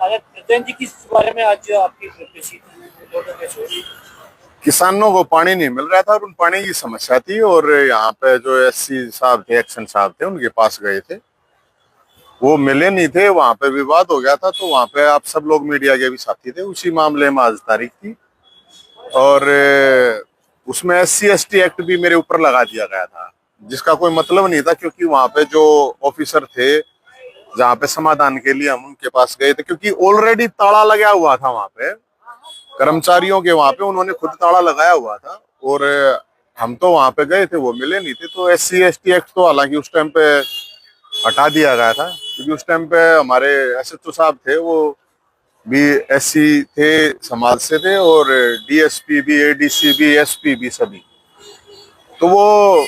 जी किस बारे में आज आपकी किसानों को पानी नहीं मिल रहा था और उन पानी की समस्या थी। और यहाँ पे जो एससी साहब थे, एक्शन साहब थे, उनके पास गए थे, वो मिले नहीं थे। वहां पे विवाद हो गया था। तो वहां पे आप सब लोग मीडिया के भी साथी थे। उसी मामले में आज तारीख थी और उसमें एससी एसटी एक्ट भी मेरे ऊपर लगा दिया गया था, जिसका कोई मतलब नहीं था। क्योंकि वहां पे जो ऑफिसर थे, जहाँ पे समाधान के लिए हम उनके पास गए थे, क्योंकि ऑलरेडी ताला लगा हुआ था वहां पे कर्मचारियों के, वहां पे उन्होंने खुद ताला लगाया हुआ था। और हम तो वहां पे गए थे, वो मिले नहीं थे। तो एससी एसटी एक्ट तो हालांकि उस टाइम पे हटा दिया गया था, क्योंकि उस टाइम पे हमारे एसएचओ साहब थे, वो भी एससी थे, समाज से थे, और डीएसपी भी, एडीसी भी, एसपी भी, सभी। तो वो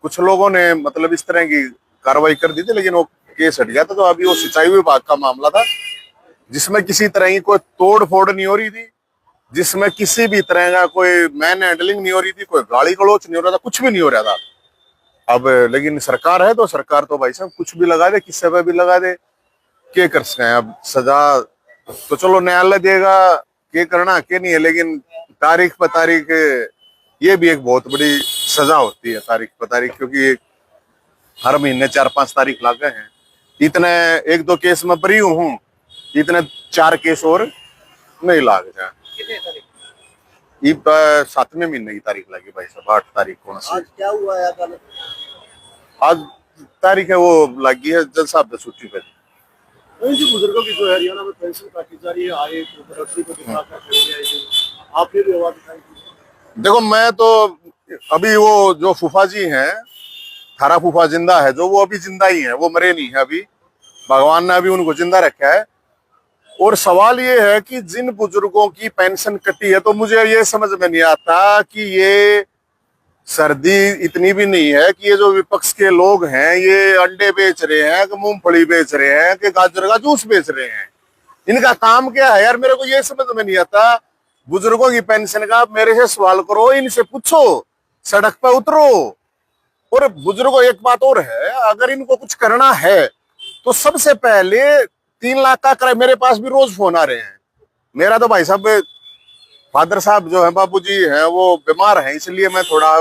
कुछ लोगों ने मतलब इस तरह की कार्रवाई कर दी थी, लेकिन वो केस हट गया था। तो अभी वो सिंचाई विभाग का मामला था, जिसमें किसी तरह की कोई तोड़ फोड़ नहीं हो रही थी, जिसमें किसी भी तरह का कोई मैन हैंडलिंग नहीं हो रही थी, कोई गाली गलौच नहीं हो रहा था, कुछ भी नहीं हो रहा था। अब लेकिन सरकार है, तो सरकार तो भाई साहब कुछ भी लगा दे, किसी पे भी लगा दे, क्या कर सकते हैं। अब सजा तो चलो न्यायालय देगा, क्या करना क्या नहीं है, लेकिन तारीख पर तारीख, ये भी एक बहुत बड़ी सजा होती है, तारीख पर तारीख। क्योंकि हर महीने 4-5 तारीख लागे हैं। इतने 1-2 केस में बरी हूँ, इतने 4 केस और नहीं लागे जाए। ये 7वें महीने की तारीख लगी भाई साहब, 8 तारीख कौन सी? आज क्या हुआ है अदालत? आज तारीख है वो लगी है जज साहब छुट्टी पे। बुजुर्गों की जो है हरियाणा में पेंशन काटी जा रही है, आए को आपने भी आवाज उठाई। देखो मैं तो अभी वो जो फूफा जी हैं, थारा फूफा जिंदा है, जो वो अभी जिंदा ही है, वो मरे नहीं है अभी, भगवान ने अभी उनको जिंदा रखा है। और सवाल ये है कि जिन बुजुर्गों की पेंशन कटी है, तो मुझे ये समझ में नहीं आता कि ये सर्दी इतनी भी नहीं है कि ये जो विपक्ष के लोग हैं, ये अंडे बेच रहे हैं कि मूंगफली बेच रहे हैं कि गाजर का जूस बेच रहे हैं। इनका काम क्या है यार, मेरे को ये समझ में नहीं आता। बुजुर्गों की पेंशन का मेरे से सवाल करो, इनसे पूछो, सड़क पर उतरो। और बुजुर्गों, एक बात और है, अगर इनको कुछ करना है तो सबसे पहले 3 लाख का किराया। मेरे पास भी रोज फोन आ रहे हैं। मेरा तो भाई साहब फादर साहब जो है, बाबूजी हैं, वो बीमार हैं, इसलिए मैं थोड़ा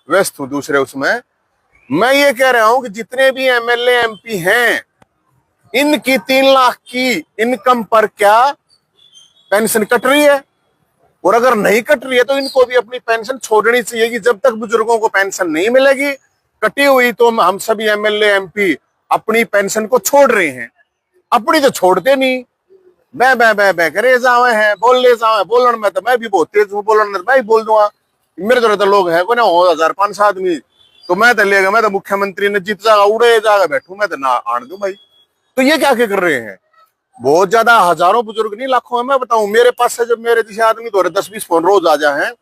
व्यस्त हूँ दूसरे उसमें। मैं ये कह रहा हूं कि जितने भी एमएलए एमपी हैं, इनकी 3 लाख की इनकम पर क्या पेंशन कट रही है? और अगर नहीं कट रही है तो इनको भी अपनी पेंशन छोड़नी चाहिए। कि जब तक बुजुर्गों को पेंशन नहीं मिलेगी कटी हुई, तो हम सभी एमएलए एमपी अपनी पेंशन को छोड़ रहे हैं। अपनी तो छोड़ते नहीं, मैं करे जावे हैं, बोल ले जावे। बोलन में तो मैं भी बहुत तेज हूँ, बोलन में मैं भी बोल दूंगा। मेरे तो लोग हैं कोई ना 1000-500 आदमी, तो मैं तो लेगा, मैं तो मुख्यमंत्री ने जीत जाएगा, उड़े जाएगा, बैठू मैं तो ना आन दू भाई। तो ये क्या कर रहे हैं? बहुत ज्यादा हजारों बुजुर्ग नहीं, लाखों है। मैं बताऊं, मेरे पास से जब मेरे जैसे आदमी तो 10-20 फोन रोज आ जाए हैं।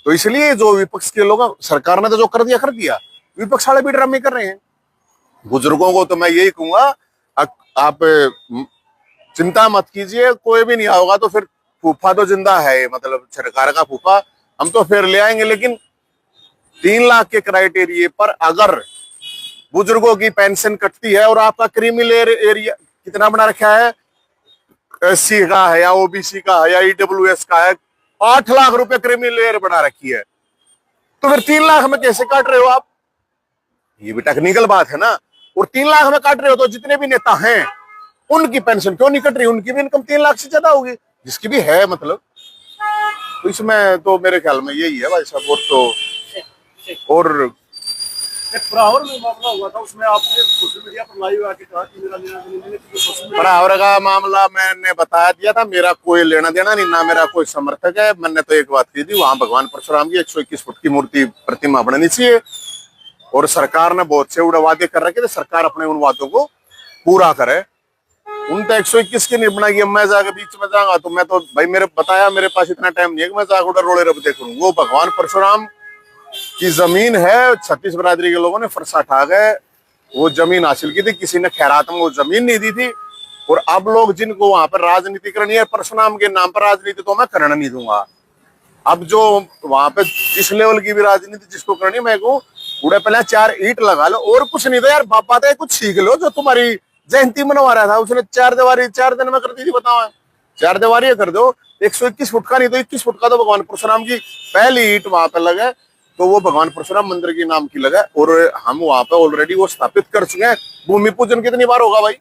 तो इसलिए जो विपक्ष के लोग, सरकार ने तो जो कर दिया, विपक्ष वाले भी ड्रामे कर रहे हैं। बुजुर्गों को तो मैं यही कहूंगा, आप चिंता मत कीजिए, कोई भी नहीं आओगा। तो फिर फूफा तो जिंदा है, मतलब सरकार का फूफा, हम तो फिर ले आएंगे। लेकिन 3 लाख के क्राइटेरिया पर अगर बुजुर्गों की पेंशन कटती है, और आपका क्रीमिलेयर एरिया कितना बना रखा है, एससी का है या ओबीसी का है या ईडब्ल्यूएस का है, 8 लाख रुपए क्रीमिलेयर बना रखी है, तो फिर 3 लाख में कैसे काट रहे हो आप? ये भी टेक्निकल बात है ना। और 3 लाख में काट रहे हो तो जितने भी नेता हैं उनकी पेंशन क्यों नहीं कट रही? उनकी भी इनकम 3 लाख से ज्यादा होगी, जिसकी भी है मतलब। तो इसमें तो मेरे ख्याल में यही है भाई साहब। और बराबर में मामला हुआ था, उसमें आपने सोशल मीडिया पर लाइव आके कहा कि मेरा लेना देना नहीं। बराबर का मामला मैंने बता दिया था, मेरा कोई लेना देना नहीं, ना मेरा कोई समर्थक है। मैंने तो एक बात की थी, वहां भगवान परशुराम की 121 फुट की मूर्ति प्रतिमा बननी चाहिए। और सरकार ने बहुत से उड़े वादे कर रखे थे, सरकार अपने उन वादों को पूरा करे। उन तो 121 की नहीं बनाएगी। मैं जाकर बीच में जाऊंगा तो मैं तो भाई, मेरे बताया, मेरे पास इतना टाइम नहीं है कि मैं जाकर उधर रोड़े रब देखूं। वो भगवान परशुराम की जमीन है, 36 बरादरी के लोगों ने फरसा ठा गए वो जमीन हासिल की थी, किसी ने खैरात में वो जमीन नहीं दी थी। और अब लोग जिनको वहां पर राजनीति करनी है, परशुराम के नाम पर राजनीति तो मैं करना नहीं दूंगा। अब जो वहां पे जिस लेवल की भी राजनीति जिसको करनी, मैं कहूँ उड़े पहले 4 ईंट लगा लो, और कुछ नहीं था यार। बात है कुछ सीख लो, जो तुम्हारी जयंती मनवा रहा था, उसने 4 दीवारी 4 दिन में कर दी थी, बताओ। 4 दीवारी कर दो, 121 फुट का, नहीं तो 21 फुट का तो भगवान परशुराम की पहली ईंट वहां पे लगे, तो वो भगवान परशुराम मंदिर के नाम की लगा। और हम वहां पे ऑलरेडी वो स्थापित कर चुके हैं। भूमि पूजन कितनी बार होगा भाई,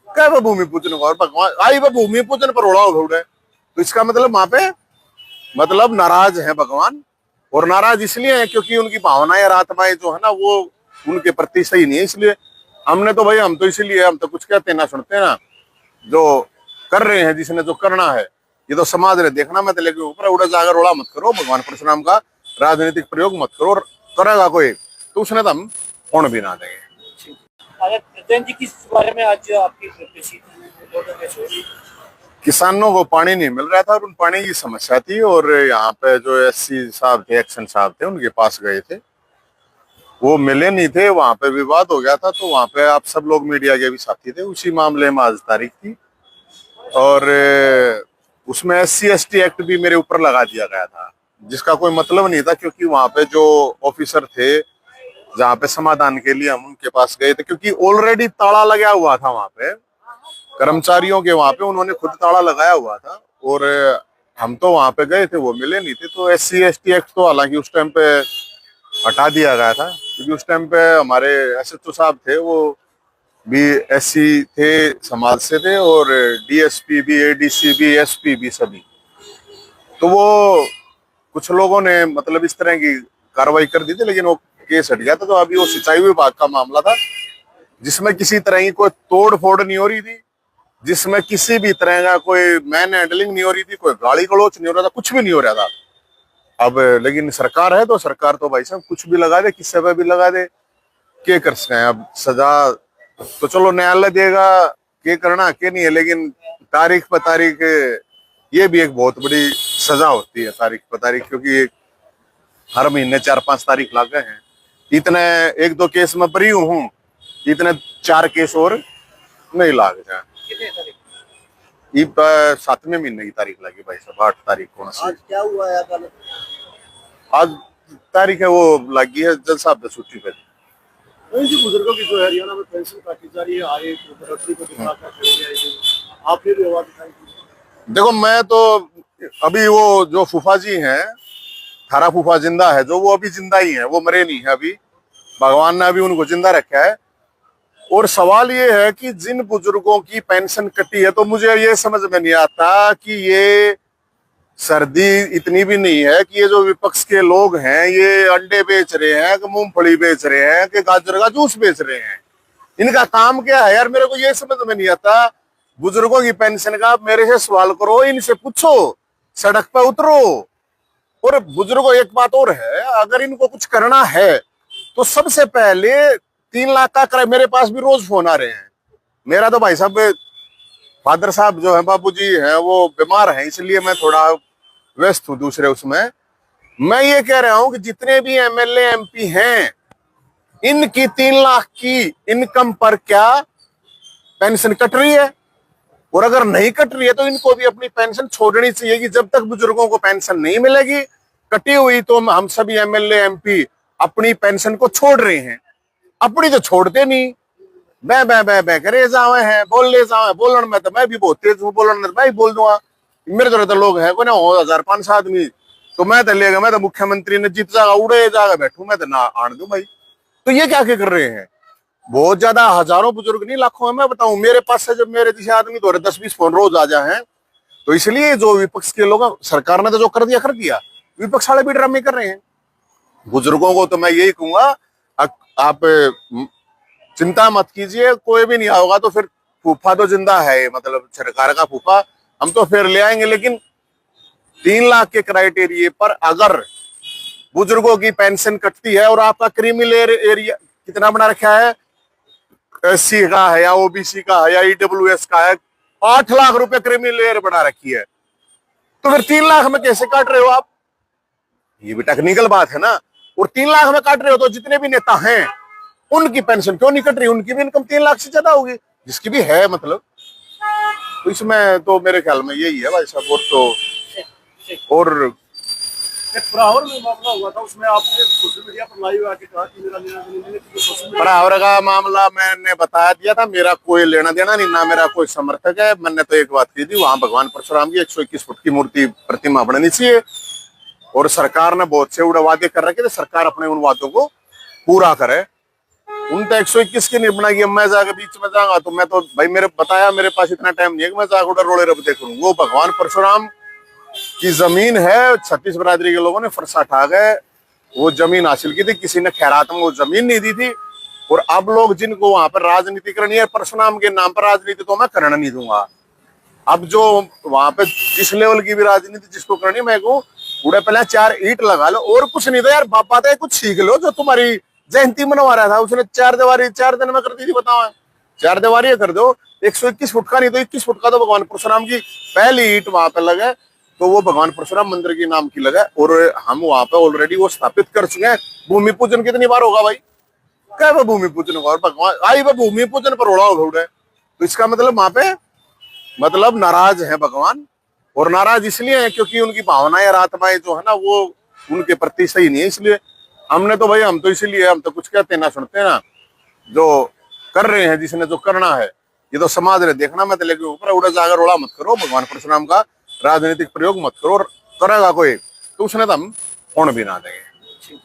क्या वो भूमि पूजन होगा, और भगवान आई वो भूमि पूजन पर उड़ा उड़े, तो इसका मतलब वहां पे मतलब नाराज है भगवान। और नाराज इसलिए है क्योंकि उनकी भावनाएं और आत्माएं जो है ना वो उनके प्रति सही नहीं है। इसलिए हमने तो भाई, हम तो इसीलिए हम तो कुछ कहते ना सुनते ना, जो कर रहे हैं जिसने जो करना है, ये तो समाज ने देखना। मैं तो लेके ऊपर उड़ा जाकर रोड़ा मत करो, भगवान परशुराम का राजनीतिक प्रयोग मत करो, और करेगा कोई तो उसने तो हम फोन भी ना देंगे। अगर प्रधान जी किस बारे में आज आपकी पेशी थी? किसानों को पानी नहीं मिल रहा था और उन पानी की समस्या थी, और यहाँ पे जो एससी साहब थे, एक्शन साहब थे, उनके पास गए थे, वो मिले नहीं थे, वहां पे विवाद हो गया था। तो वहां पे आप सब लोग मीडिया के भी साथी थे, उसी मामले में आज तारीख थी, और उसमें SC/ST एक्ट भी मेरे ऊपर लगा दिया गया था, जिसका कोई मतलब नहीं था, क्योंकि वहां पे जो ऑफिसर थे जहाँ पे समाधान के लिए हम उनके पास गए थे, क्योंकि ऑलरेडी ताला लगा हुआ था वहां पे कर्मचारियों के, वहां पे उन्होंने खुद ताला लगाया हुआ था, और हम तो वहां पे गए थे, वो मिले नहीं थे। तो SC/ST एक्ट तो हालांकि उस टाइम पे हटा दिया गया था, क्योंकि उस टाइम पे हमारे SHO साहब थे, वो भी SC थे, समाज से थे, और DSP भी, ADC भी, SP भी, सभी। तो वो कुछ लोगों ने मतलब इस तरह की कार्रवाई कर दी थी, लेकिन वो केस हट गया था। तो अभी वो सिंचाई विभाग का मामला था, जिसमें किसी तरह की कोई तोड़ फोड़ नहीं हो रही थी, जिसमें किसी भी तरह का कोई मैन हैंडलिंग नहीं हो रही थी, कोई गाली गलौच नहीं हो रहा था, कुछ भी नहीं हो रहा था। अब लेकिन सरकार है, तो सरकार तो भाई साहब कुछ भी लगा दे, किसी पे भी लगा दे, क्या कर सकते हैं। अब सजा तो चलो न्यायालय देगा, क्या करना क्या नहीं है, लेकिन तारीख पर तारीख, ये भी एक बहुत बड़ी सजा होती है, तारीख पर तारीख, क्योंकि हर महीने 4-5 तारीख लागे हैं। इतने 1-2 केस में बरी हूँ, इतने 4 केस और नहीं लाग जाए। कितने तारीख? ये 7वें महीने की तारीख लगी भाई साहब, 8 तारीख को। आज क्या हुआ है अदालत? आज तारीख है वो लगी है, जज साहब पे छुट्टी पे। जी बुजुर्गों की जो है हरियाणा में पेंशन काटी जा रही है, आए प्रधानमंत्री को दिखाकर खड़े हैं, जो आपने भी आवाज उठाई थी। देखो मैं तो अभी वो जो फूफा जी हैं, थारा फूफा जिंदा है, जो वो अभी जिंदा ही है, वो मरे नहीं है अभी, भगवान ने अभी उनको जिंदा रखा है। और सवाल ये है कि जिन बुजुर्गों की पेंशन कटी है, तो मुझे ये समझ में नहीं आता कि ये सर्दी इतनी भी नहीं है कि ये जो विपक्ष के लोग हैं ये अंडे बेच रहे हैं, कि मूंगफली बेच रहे हैं, कि गाजर का जूस बेच रहे हैं। इनका काम क्या है यार, मेरे को ये समझ में नहीं आता। बुजुर्गों की पेंशन का मेरे से सवाल करो, इनसे पूछो, सड़क पर उतरो। और बुजुर्गों, एक बात और है, अगर इनको कुछ करना है तो सबसे पहले 3 लाख का किराया, मेरे पास भी रोज फोन आ रहे हैं। मेरा तो भाई साहब फादर साहब जो है, बाबूजी हैं, वो बीमार हैं, इसलिए मैं थोड़ा व्यस्त हूं दूसरे उसमें। मैं ये कह रहा हूं कि जितने भी MLA MP हैं, इनकी 3 लाख की इनकम पर क्या पेंशन कट रही है? और अगर नहीं कट रही है तो इनको भी अपनी पेंशन छोड़नी चाहिए, कि जब तक बुजुर्गों को पेंशन नहीं मिलेगी कटी हुई, तो हम सभी MLA MP अपनी पेंशन को छोड़ रहे हैं। अपनी तो छोड़ते नहीं, बै करे जावे हैं, बोल ले जावे। बोलन में तो मैं भी बहुत तेज हूँ, बोलन में मैं भी बोल दूंगा। मेरे तो लोग हैं को ना 1000-500 आदमी, तो मैं तो लेगा, मैं तो मुख्यमंत्री ने जीत जाएगा, उड़े जाएगा, बैठू मैं तो ना आन दू भाई। तो ये क्या कर रहे हैं? बहुत ज्यादा, हजारों बुजुर्ग नहीं, लाखों है। मैं बताऊं, मेरे पास से जब मेरे जैसे आदमी तो 10-20 फोन रोज आ जाए हैं, तो इसलिए जो विपक्ष के लोग, सरकार ने तो जो कर दिया, विपक्ष वाले भी ड्रामे कर रहे हैं। बुजुर्गों को तो मैं यही कहूंगा, आप चिंता मत कीजिए, कोई भी नहीं आओगा, तो फिर फूफा तो जिंदा है, मतलब सरकार का फूफा, हम तो फिर ले आएंगे। लेकिन 3 लाख के क्राइटेरिया पर अगर बुजुर्गों की पेंशन कटती है, और आपका क्रीमी लेयर एरिया कितना बना रखा है, SC का है या OBC का है या EWS का है, 8 लाख रुपए क्रीमी लेयर बना रखी है, तो फिर 3 लाख में कैसे काट रहे हो आप? ये भी टेक्निकल बात है ना। और 3 लाख में काट रहे हो तो जितने भी नेता हैं उनकी पेंशन क्यों नहीं कट रही? उनकी भी इनकम 3 लाख से ज्यादा होगी, जिसकी भी है मतलब। तो इसमें तो मेरे ख्याल में यही है भाई साहब। और तो और एक प्रहावर में मामला हुआ था, उसमें आपने सोशल मीडिया पर लाइव आके कहा कि मेरा लेना देना नहीं है, सोशल मीडिया बराबर का मामला मैंने बता दिया था, मेरा कोई लेना देना नहीं, ना मेरा कोई समर्थक है। मैंने तो एक बात की थी, वहां भगवान परशुराम की 121 फुट की मूर्ति प्रतिमा बननी चाहिए। और सरकार ने बहुत से उड़े वादे कर रखे थे, सरकार अपने उन वादों को पूरा करे। उन तो 121 की नहीं बनाई। मैं जाकर बीच में जाऊंगा तो मैं तो भाई, मेरे बताया, मेरे पास इतना टाइम नहीं है कि मैं जाकर उधर रोड़े रब देखूं। वो भगवान परशुराम की जमीन है, छत्तीस बरादरी के लोगों ने फरसा ठा गए वो जमीन हासिल की थी, किसी ने खैरात में वो जमीन नहीं दी थी। और अब लोग जिनको वहां पर राजनीति करनी है परशुराम के नाम पर, राजनीति तो मैं करना नहीं दूंगा। अब जो वहां पे जिस लेवल की भी राजनीति जिसको करनी है, मैं कहूँ उड़े पहले 4 ईंट लगा लो और कुछ नहीं। तो यार बापा तो कुछ सीख लो, जो तुम्हारी जयंती मनवा रहा था उसने 4 दीवारी 4 दिन में कर दी थी, बताओ। 4 दीवारी कर दो, 121 फुट का नहीं तो 21 फुट का तो भगवान परशुराम की पहली ईंट वहां पे लगे, तो वो भगवान परशुराम मंदिर के नाम की लगे। और हम वहां पे ऑलरेडी वो स्थापित कर चुके हैं। भूमि पूजन कितनी बार होगा भाई, क्या वो भूमि पूजन होगा, और भगवान आई वो भूमि पूजन पर उड़ा उड़े। तो इसका मतलब वहां पे मतलब नाराज है भगवान। और नाराज इसलिए है क्योंकि उनकी भावनाएं और आत्माएं जो है ना, वो उनके प्रति सही नहीं है। इसलिए हमने तो भाई, हम तो इसीलिए हम तो कुछ कहते ना सुनते ना, जो कर रहे हैं जिसने जो करना है ये तो समाज ने देखना। मैं तो लेके ऊपर उड़ा जाकर रोड़ा मत करो, भगवान परशुराम का राजनीतिक प्रयोग मत करो। और करेगा कोई तो उसने तो हम होने भी ना देंगे।